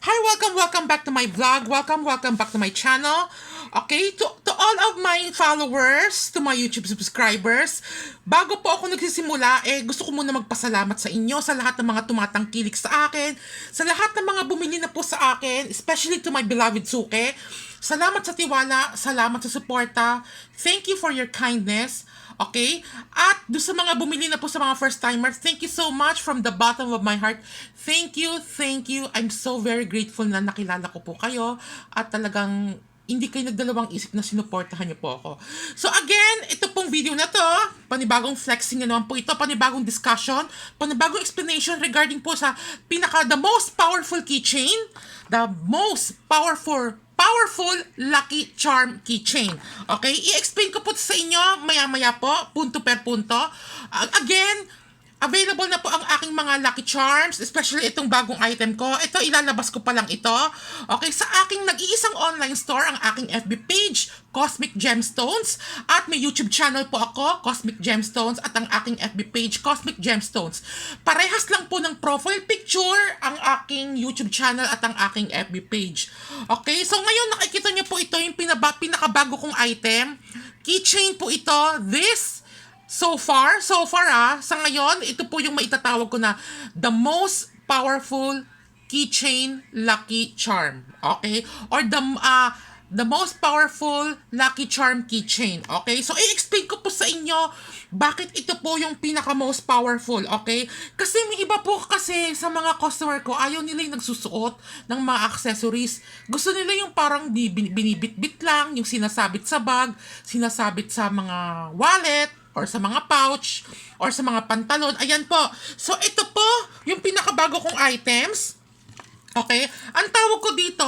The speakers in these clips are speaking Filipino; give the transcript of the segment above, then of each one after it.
Hi, welcome back to my vlog. Welcome back to my channel. Okay, to all of my followers, to my YouTube subscribers, bago po ako nagsisimula, gusto ko muna magpasalamat sa inyo, sa lahat ng mga tumatangkilik sa akin, sa lahat ng mga bumili na po sa akin, especially to my beloved Suke. Salamat sa tiwala, salamat sa suporta. Thank you for your kindness. Okay? At do sa mga bumili na po sa mga first timers, thank you so much from the bottom of my heart. Thank you. I'm so very grateful na nakilala ko po kayo at talagang hindi kayo nagdalawang isip na sinuportahan niyo po ako. So again, ito pong video na to, panibagong flexing na naman po ito, panibagong discussion, panibagong explanation regarding po sa the most powerful keychain, the most powerful Lucky Charm keychain. Okay? I-explain ko po sa inyo maya-maya po, punto per punto. Again, available na po ang aking mga Lucky Charms, especially itong bagong item ko. Ito, ilalabas ko pa lang ito. Okay, sa aking nag-iisang online store, ang aking FB page, Cosmic Gemstones. At may YouTube channel po ako, Cosmic Gemstones, at ang aking FB page, Cosmic Gemstones. Parehas lang po ng profile picture ang aking YouTube channel at ang aking FB page. Okay, so ngayon nakikita niyo po ito yung pinakabago kong item. Keychain po ito. So far sa ngayon, ito po yung maitatawag ko na the most powerful keychain Lucky Charm. Okay? Or the most powerful Lucky Charm keychain. Okay? So, i-explain ko po sa inyo bakit ito po yung pinaka-most powerful. Okay? Kasi may iba po kasi sa mga customer ko, ayaw nila yung nagsusuot ng mga accessories. Gusto nila yung parang binibit-bit lang, yung sinasabit sa bag, sinasabit sa mga wallet, or sa mga pouch, or sa mga pantalon. Ayan po. So, ito po yung pinakabago kong items. Okay? Ang tawag ko dito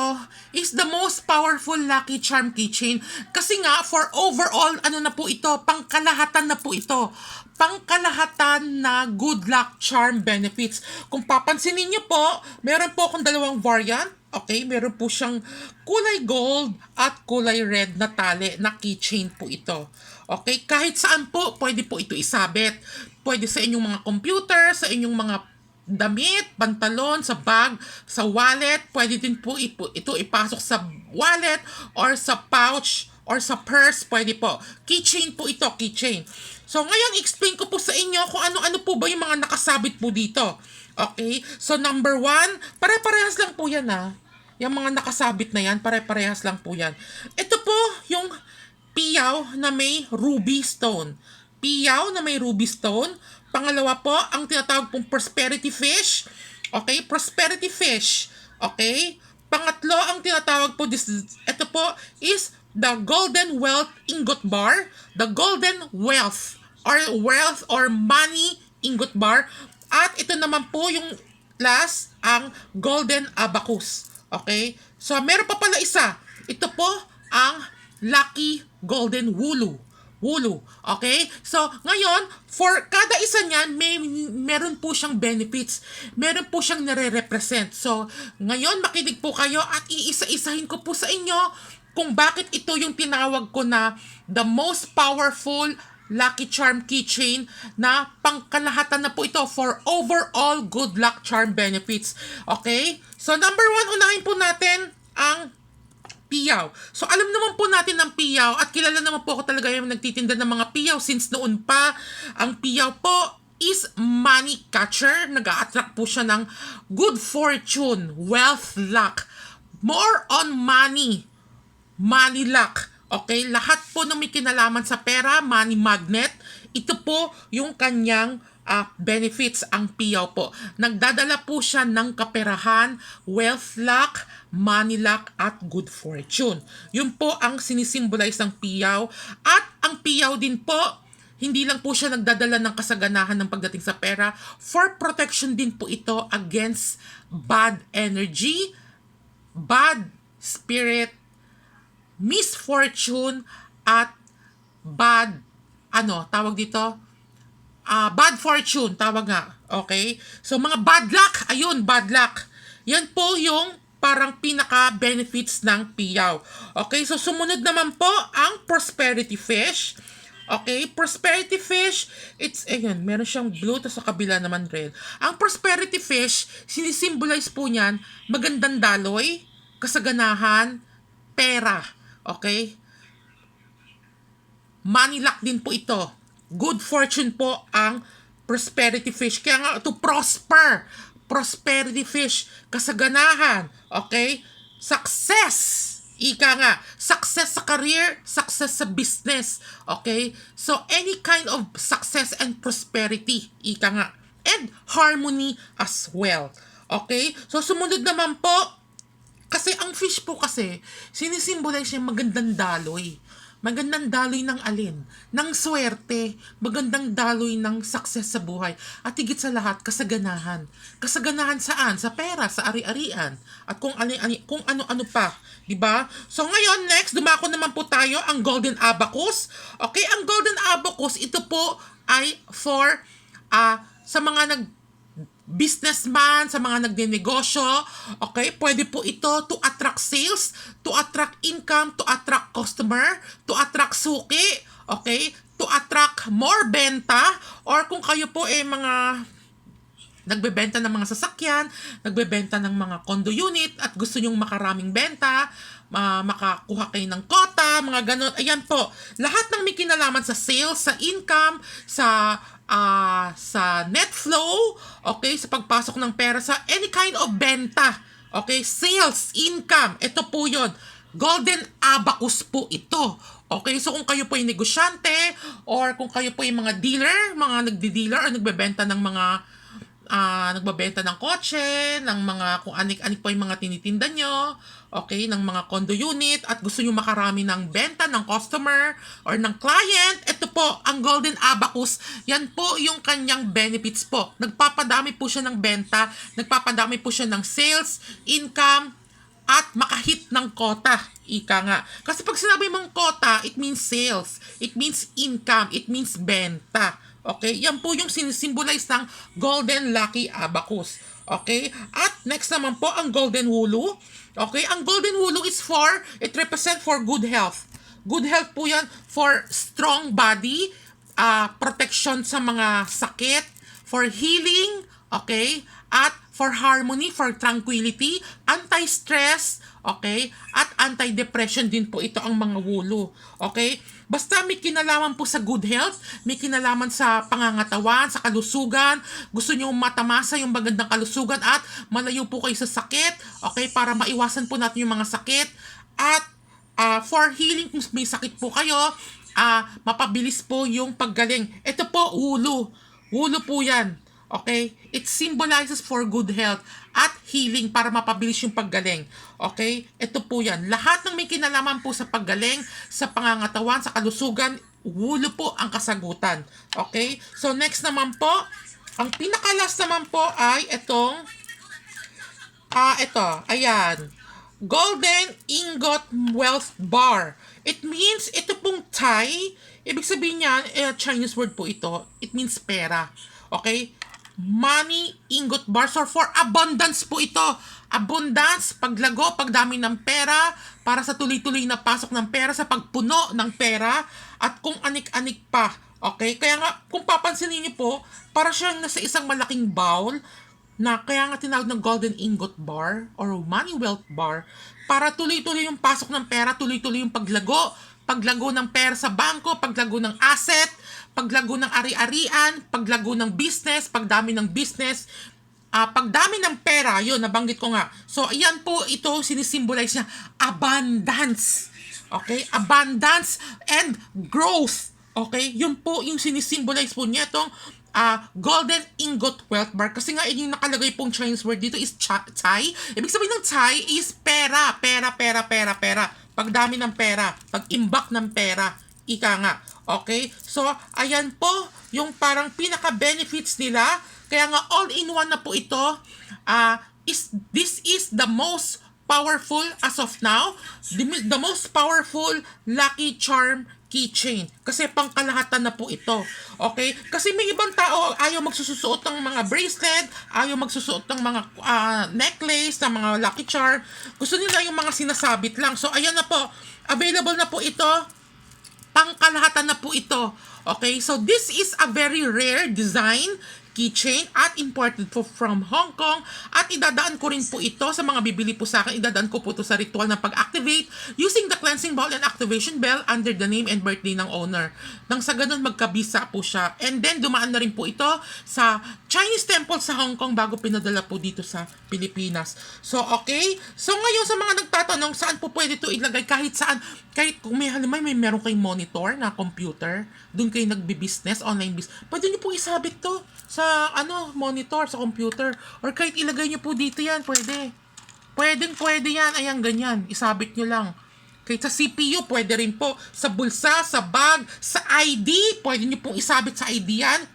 is the most powerful Lucky Charm keychain. Kasi nga, for overall, ano na po ito? Pangkalahatan na po ito. Pangkalahatan na good luck charm benefits. Kung papansinin niyo po, meron po akong dalawang variant. Okay? Meron po siyang kulay gold at kulay red na tali na keychain po ito. Okay? Kahit saan po, pwede po ito isabit. Pwede sa inyong mga computer, sa inyong mga damit, pantalon, sa bag, sa wallet. Pwede din po ito ipasok sa wallet or sa pouch or sa purse. Pwede po. Keychain po ito, keychain. So, ngayon, explain ko po sa inyo kung ano-ano po ba yung mga nakasabit po dito. Okay? So, number 1, pare-parehas lang po yan Yung mga nakasabit na yan, pare-parehas lang po yan. Ito po yung piyaw na may ruby stone. Piyaw na may ruby stone. Pangalawa po, ang tinatawag pong prosperity fish. Okay? Prosperity fish. Okay? Pangatlo, ang tinatawag po, ito po, is the golden wealth ingot bar. The golden wealth or money ingot bar. At ito naman po yung last, ang golden abacus. Okay? So, meron pa pala isa. Ito po, ang Lucky Golden Wooloo. Okay? So, ngayon, for kada isa niyan, meron po siyang benefits. Meron po siyang nare-represent. So, ngayon, makinig po kayo at iisa-isahin ko po sa inyo kung bakit ito yung tinawag ko na the most powerful Lucky Charm keychain na pangkalahatan na po ito for overall good luck charm benefits. Okay? So, number 1, unahin po natin ang piyaw. So, alam naman po natin ang piyaw at kilala naman po ako talaga yung nagtitinda ng mga piyaw since noon pa. Ang piyaw po is money catcher. Nag-a-attract po siya ng good fortune, wealth, luck. More on money luck. Okay? Lahat po ng may kinalaman sa pera, money magnet, ito po yung kanyang benefits, ang piyaw po. Nagdadala po siya ng kaperahan, wealth luck, money luck, at good fortune. Yun po ang sinisimbolize ng piyaw. At ang piyaw din po, hindi lang po siya nagdadala ng kasaganahan ng pagdating sa pera. For protection din po ito against bad energy, bad spirit, misfortune, at bad, bad fortune, tawag nga. Okay? So, mga bad luck, ayun, bad luck. Yan po yung parang pinaka-benefits ng piyaw. Okay? So, sumunod naman po ang prosperity fish. Okay, prosperity fish, it's, ayan, meron siyang blue, tapos sa kabila naman red. Ang prosperity fish, sinisimbolize po niyan, magandang daloy, kasaganahan, pera. Okay? Money luck din po ito. Good fortune po ang prosperity fish. Kaya nga, to prosper. Prosperity fish. Kasaganahan. Okay? Success. Ika nga, success sa career, success sa business. Okay? So, any kind of success and prosperity. Ika nga. And harmony as well. Okay? So, sumunod naman po, kasi ang fish po kasi, sinisimbolize niya magandang daloy. Magandang daloy ng alin? Ng swerte. Magandang daloy ng success sa buhay. At higit sa lahat, kasaganahan. Kasaganahan saan? Sa pera, sa ari-arian. At kung ano-ano pa. Diba? So ngayon, next, dumako naman po tayo ang Golden Abacus. Okay, ang Golden Abacus, ito po ay for sa mga businessman, sa mga nagdenegosyo, okay, pwede po ito to attract sales, to attract income, to attract customer, to attract suki, okay, to attract more benta, or kung kayo po ay mga nagbebenta ng mga sasakyan, nagbebenta ng mga condo unit, at gusto nyong makaraming benta, makakuha kayo ng quota, mga ganon. Ayan po, lahat ng may kinalaman sa sales, sa income, sa net flow, okay, sa pagpasok ng pera, sa any kind of benta, okay, sales, income, ito po yun. Golden Abacus po ito. Okay, so kung kayo po ay negosyante, or kung kayo po ay mga dealer, mga nagdi-dealer, or nagbebenta ng mga nagbabenta ng kotse, ng mga kung anik-anik po yung mga tinitinda nyo, okay, ng mga condo unit, at gusto nyo makarami ng benta ng customer or ng client, ito po, ang Golden Abacus, yan po yung kanyang benefits po. Nagpapadami po siya ng benta, nagpapadami po siya ng sales, income, at makahit ng quota. Ika nga. Kasi pag sinabi mong quota, it means sales, it means income, it means benta. Okay? Yan po yung sinisimbolize ng Golden Lucky Abacus. Okay? At next naman po, ang Golden Wulu. Okay? Ang Golden Wulu is it represent for good health. Good health po yan for strong body, protection sa mga sakit, for healing, okay? At for harmony, for tranquility, anti-stress, okay? At anti-depression din po ito ang mga wulu. Okay? Basta may kinalaman po sa good health, may kinalaman sa pangangatawan, sa kalusugan, gusto nyo matamasa yung magandang kalusugan at malayo po kayo sa sakit, okay? Para maiwasan po natin yung mga sakit. At for healing, kung may sakit po kayo, mapabilis po yung paggaling. Ito po, wulu. Wulu po yan. Okay? It symbolizes for good health at healing para mapabilis yung paggaling. Okay? Ito po yan. Lahat ng may kinalaman po sa paggaling, sa pangangatawan, sa kalusugan, wulu po ang kasagutan. Okay? So next naman po, ang pinakalas naman po ay itong ayan. Golden Ingot Wealth Bar. It means, ito pong Thai, ibig sabihin niya, Chinese word po ito, it means pera. Okay? Money ingot bars, or for abundance po ito. Abundance, paglago, pagdami ng pera, para sa tuloy-tuloy na pasok ng pera, sa pagpuno ng pera, at kung anik-anik pa. Okay? Kaya nga, kung papansinin niyo po, para siyang nasa isang malaking bowl, na kaya nga tinawag ng Golden Ingot Bar, or Money Wealth Bar, para tuloy-tuloy yung pasok ng pera, tuloy-tuloy yung paglago ng pera sa bangko, paglago ng asset, paglago ng ari-arian, paglago ng business, pagdami ng business, pagdami ng pera, yun, nabanggit ko nga. So, ayan po, ito, sinisimbolize niya, abundance. Okay? Abundance and growth. Okay? Yun po, yung sinisimbolize po niya itong Golden Ingot Wealth Bar. Kasi nga, yung nakalagay pong Chinese word dito is Thai. Ibig sabihin ng Thai is pera. Pagdami ng pera. Pag-imbak ng pera. Ika nga. Okay? So, ayan po yung parang pinaka-benefits nila. Kaya nga, all-in-one na po ito. This is the most powerful as of now. The most powerful lucky charm keychain. Kasi pangkalahatan na po ito. Okay? Kasi may ibang tao ayaw magsusuot ng mga bracelet, ayaw magsusuot ng mga necklace, ng mga lucky charm. Gusto nila yung mga sinasabit lang. So, ayan na po. Available na po ito Pangkalahatan na po ito. Okay, so this is a very rare design keychain at imported po from Hong Kong at idadaan ko rin po ito sa mga bibili po sa akin. Idadaan ko po ito sa ritual na pag-activate using the cleansing ball and activation bell under the name and birthday ng owner. Nang sa ganun magkabisa po siya. And then dumaan na rin po ito sa Chinese temple sa Hong Kong bago pinadala po dito sa Pilipinas. So okay, so ngayon sa mga nagtatanong saan po pwede ito ilagay, kahit saan, kahit kung may halimbawa meron kayong monitor na computer, doon kayo nagbi-business, online business, pwede nyo po isabit to sa monitor, sa computer, or kahit ilagay nyo po dito yan, pwede. Pwede yan, ayan, ganyan, isabit nyo lang. Kahit sa CPU, pwede rin po, sa bulsa, sa bag, sa ID, pwede nyo pong isabit sa ID yan.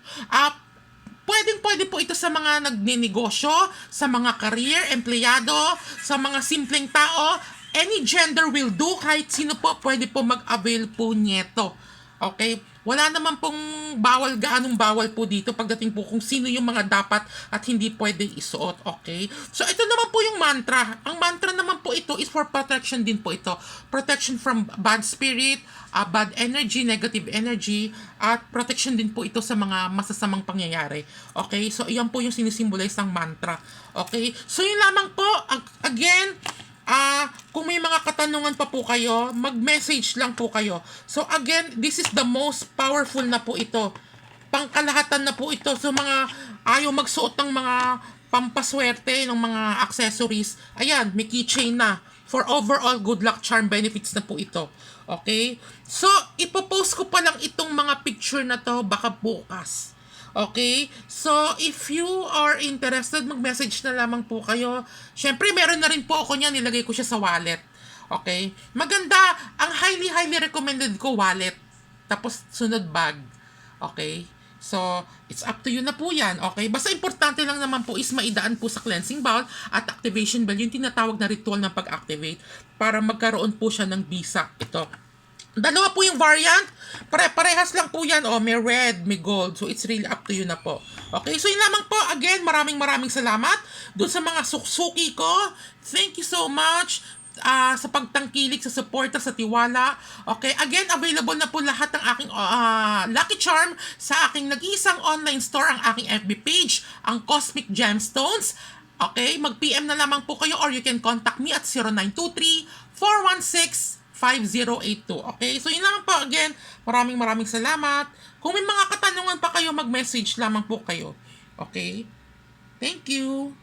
Pwede po ito sa mga nagnenegosyo, sa mga career, empleyado, sa mga simpleng tao, any gender will do, kahit sino po pwede po mag-avail po nito. Okay? Wala naman pong ganong bawal po dito pagdating po kung sino yung mga dapat at hindi pwede isuot. Okay? So, ito naman po yung mantra. Ang mantra naman po ito is for protection din po ito. Protection from bad spirit, bad energy, negative energy, at protection din po ito sa mga masasamang pangyayari. Okay? So, iyan po yung sinisimbolize ng mantra. Okay? So, yun lamang po. Again, kung may mga katanungan pa po kayo, mag-message lang po kayo. So again, this is the most powerful na po ito. Pangkalahatan na po ito. So mga ayaw magsuot ng mga pampaswerte, ng mga accessories. Ayan, may keychain na. For overall good luck charm benefits na po ito. Okay? So, ipopost ko pa lang itong mga picture na to baka bukas. Okay? So, if you are interested, mag-message na lamang po kayo. Siyempre, meron na rin po ako niyan. Nilagay ko siya sa wallet. Okay? Maganda. Ang highly recommended ko, wallet. Tapos, sunod bag. Okay? So, it's up to you na po yan. Okay? Basta importante lang naman po is maidaan po sa cleansing bowl at activation bell. Yung tinatawag na ritual ng pag-activate para magkaroon po siya ng bisa. Ito. Dalawa po yung variant. Parehas lang po yan. May red, may gold. So, it's really up to you na po. Okay? So, yun lamang po. Again, maraming salamat dun sa mga suksuki ko. Thank you so much sa pagtangkilik, sa support, sa tiwala. Okay? Again, available na po lahat ng aking Lucky Charm sa aking nag-iisang online store, ang aking FB page, ang Cosmic Gemstones. Okay? Mag-PM na lamang po kayo or you can contact me at 0923-416-5082. Okay? So, yun lang po. Again, maraming salamat. Kung may mga katanungan pa kayo, mag-message lamang po kayo. Okay? Thank you.